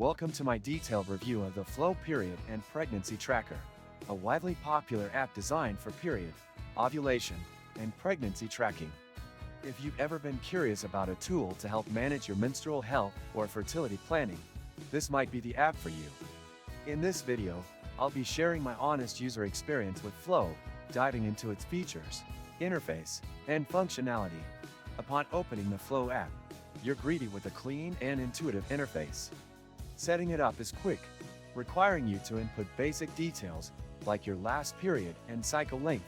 Welcome to my detailed review of the Flow Period and Pregnancy Tracker, a widely popular app designed for period, ovulation, and pregnancy tracking. If you've ever been curious about a tool to help manage your menstrual health or fertility planning, this might be the app for you. In this video, I'll be sharing my honest user experience with Flow, diving into its features, interface, and functionality. Upon opening the Flow app, you're greeted with a clean and intuitive interface. Setting it up is quick, requiring you to input basic details like your last period and cycle length.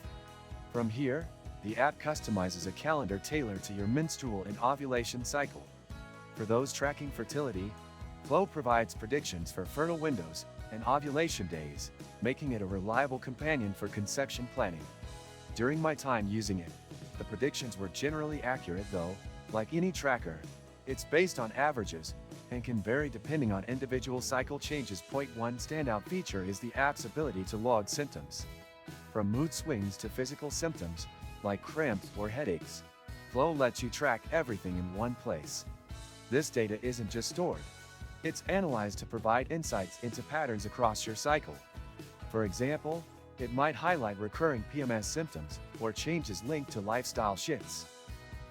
From here, the app customizes a calendar tailored to your menstrual and ovulation cycle. For those tracking fertility, Flow provides predictions for fertile windows and ovulation days, making it a reliable companion for conception planning. During my time using it, the predictions were generally accurate though, like any tracker, it's based on averages and can vary depending on individual cycle changes. One standout feature is the app's ability to log symptoms. From mood swings to physical symptoms, like cramps or headaches, Flow lets you track everything in one place. This data isn't just stored, it's analyzed to provide insights into patterns across your cycle. For example, it might highlight recurring PMS symptoms or changes linked to lifestyle shifts.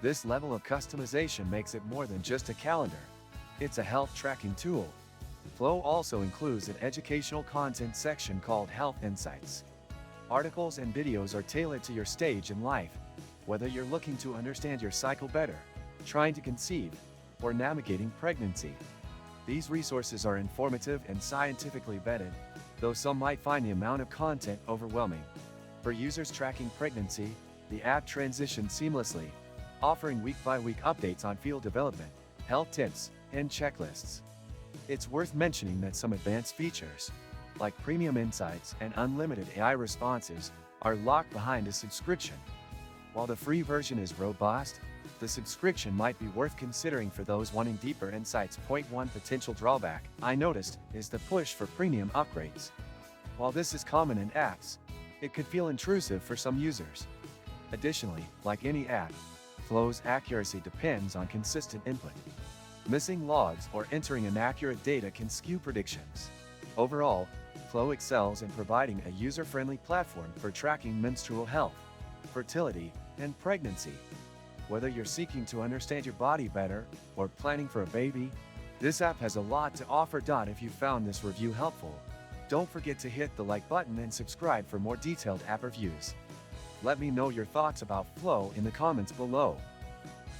This level of customization makes it more than just a calendar. It's a health tracking tool. Flow also includes an educational content section called Health Insights. Articles and videos are tailored to your stage in life, whether you're looking to understand your cycle better, trying to conceive, or navigating pregnancy. These resources are informative and scientifically vetted, though some might find the amount of content overwhelming. For users tracking pregnancy, the app transitions seamlessly, offering week-by-week updates on field development, health tips, and checklists. It's worth mentioning that some advanced features, like premium insights and unlimited AI responses, are locked behind a subscription. While the free version is robust, the subscription might be worth considering for those wanting deeper insights. One potential drawback I noticed is the push for premium upgrades. While this is common in apps, it could feel intrusive for some users. Additionally, like any app, Flow's accuracy depends on consistent input. Missing logs or entering inaccurate data can skew predictions. Overall, Flow excels in providing a user-friendly platform for tracking menstrual health, fertility, and pregnancy. Whether you're seeking to understand your body better or planning for a baby, this app has a lot to offer. If you found this review helpful, don't forget to hit the like button and subscribe for more detailed app reviews. Let me know your thoughts about Flow in the comments below.